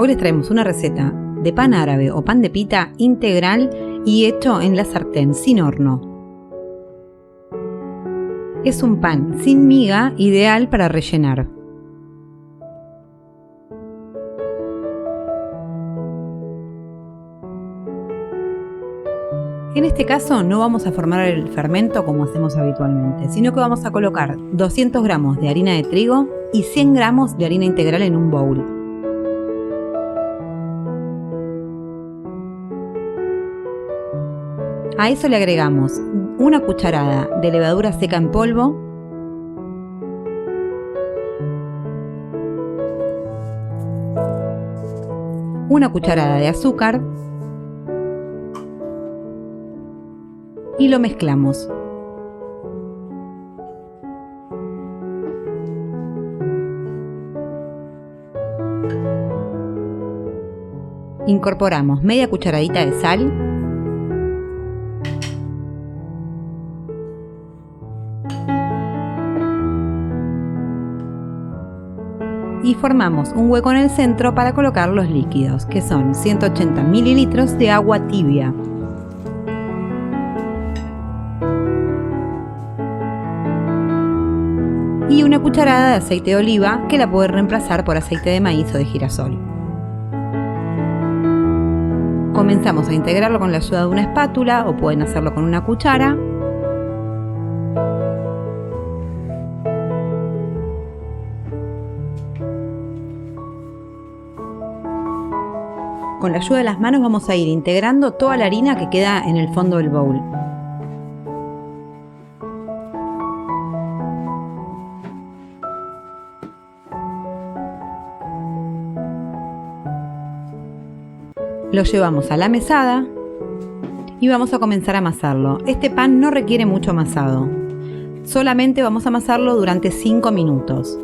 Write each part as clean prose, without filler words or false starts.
Hoy les traemos una receta de pan árabe o pan de pita integral y hecho en la sartén sin horno. Es un pan sin miga, ideal para rellenar. En este caso no vamos a formar el fermento como hacemos habitualmente, sino que vamos a colocar 200 gramos de harina de trigo y 100 gramos de harina integral en un bowl. A eso le agregamos una cucharada de levadura seca en polvo, una cucharada de azúcar y lo mezclamos. Incorporamos media cucharadita de sal y formamos un hueco en el centro para colocar los líquidos, que son 180 mililitros de agua tibia. Y una cucharada de aceite de oliva, que la pueden reemplazar por aceite de maíz o de girasol. Comenzamos a integrarlo con la ayuda de una espátula o pueden hacerlo con una cuchara. Con la ayuda de las manos vamos a ir integrando toda la harina que queda en el fondo del bowl. Lo llevamos a la mesada y vamos a comenzar a amasarlo. Este pan no requiere mucho amasado, solamente vamos a amasarlo durante 5 minutos.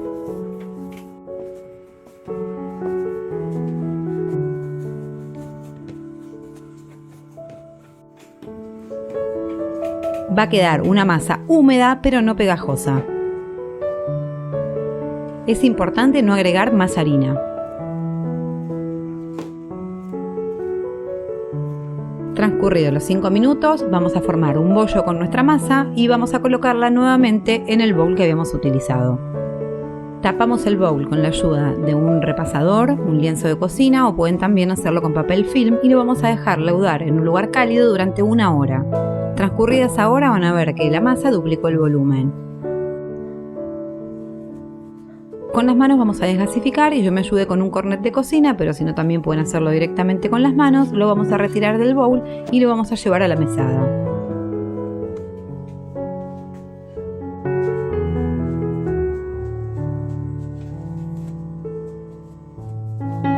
Va a quedar una masa húmeda pero no pegajosa. Es importante no agregar más harina. Transcurridos los 5 minutos, vamos a formar un bollo con nuestra masa y vamos a colocarla nuevamente en el bowl que habíamos utilizado. Tapamos el bowl con la ayuda de un repasador, un lienzo de cocina o pueden también hacerlo con papel film y lo vamos a dejar leudar en un lugar cálido durante 1 hora. Transcurrida esa hora van a ver que la masa duplicó el volumen. Con las manos vamos a desgasificar y yo me ayudé con un cornet de cocina, pero si no también pueden hacerlo directamente con las manos. Lo vamos a retirar del bowl y lo vamos a llevar a la mesada.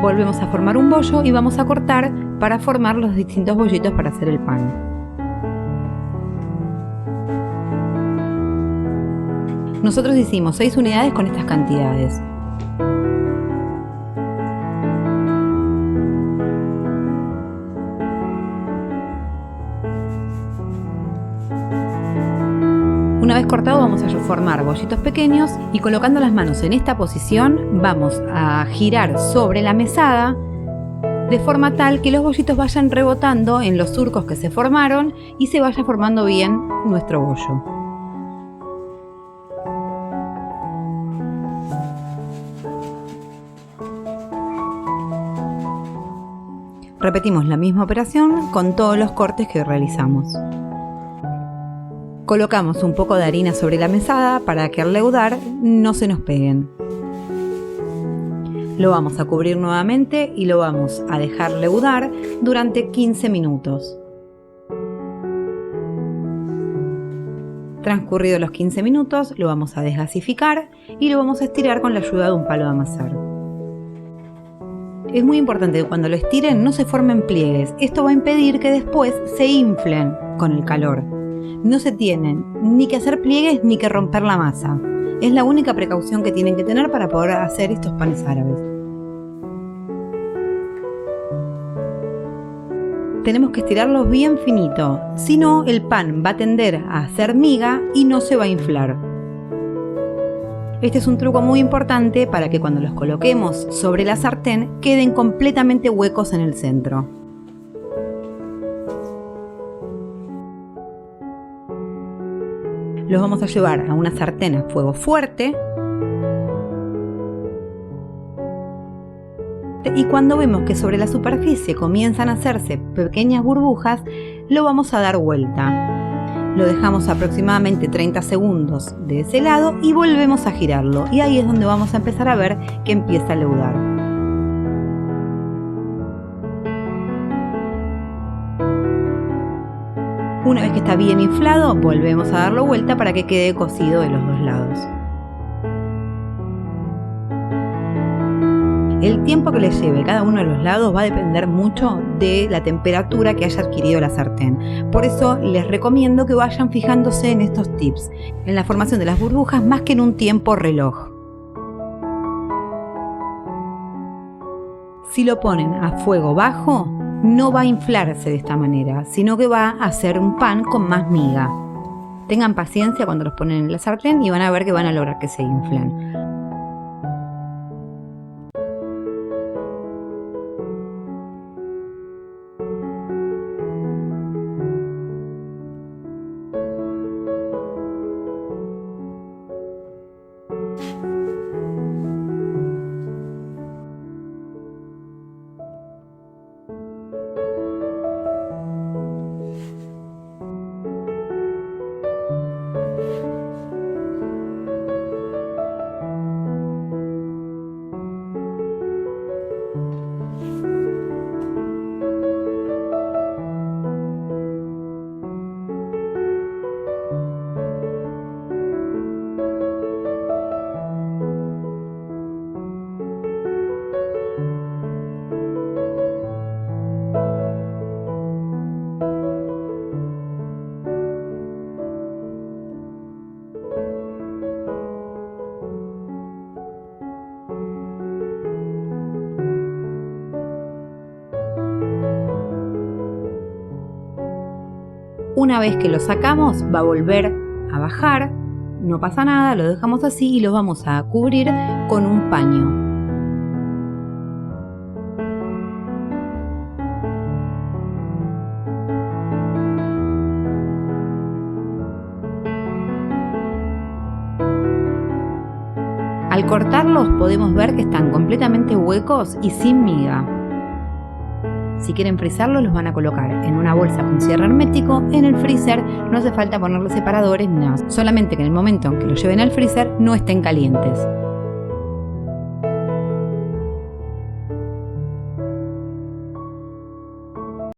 Volvemos a formar un bollo y vamos a cortar para formar los distintos bollitos para hacer el pan. Nosotros hicimos 6 unidades con estas cantidades. Una vez cortado vamos a formar bollitos pequeños y colocando las manos en esta posición vamos a girar sobre la mesada de forma tal que los bollitos vayan rebotando en los surcos que se formaron y se vaya formando bien nuestro bollo. Repetimos la misma operación con todos los cortes que realizamos. Colocamos un poco de harina sobre la mesada para que al leudar no se nos peguen. Lo vamos a cubrir nuevamente y lo vamos a dejar leudar durante 15 minutos. Transcurridos los 15 minutos lo vamos a desgasificar y lo vamos a estirar con la ayuda de un palo de amasar. Es muy importante que cuando lo estiren no se formen pliegues. Esto va a impedir que después se inflen con el calor. No se tienen ni que hacer pliegues ni que romper la masa. Es la única precaución que tienen que tener para poder hacer estos panes árabes. Tenemos que estirarlos bien finito, si no el pan va a tender a hacer miga y no se va a inflar. Este es un truco muy importante para que cuando los coloquemos sobre la sartén queden completamente huecos en el centro. Los vamos a llevar a una sartén a fuego fuerte. Y cuando vemos que sobre la superficie comienzan a hacerse pequeñas burbujas, lo vamos a dar vuelta. Lo dejamos aproximadamente 30 segundos de ese lado y volvemos a girarlo. Y ahí es donde vamos a empezar a ver que empieza a leudar. Una vez que está bien inflado, volvemos a darlo vuelta para que quede cocido de los dos lados. El tiempo que le lleve cada uno de los lados va a depender mucho de la temperatura que haya adquirido la sartén. Por eso les recomiendo que vayan fijándose en estos tips, en la formación de las burbujas más que en un tiempo reloj. Si lo ponen a fuego bajo, no va a inflarse de esta manera, sino que va a hacer un pan con más miga. Tengan paciencia cuando los ponen en la sartén y van a ver que van a lograr que se inflen. Una vez que lo sacamos, va a volver a bajar, no pasa nada, lo dejamos así y los vamos a cubrir con un paño. Al cortarlos podemos ver que están completamente huecos y sin miga. Si quieren frizarlos, los van a colocar en una bolsa con cierre hermético en el freezer. No hace falta ponerle separadores ni nada, solamente que en el momento en que los lleven al freezer no estén calientes.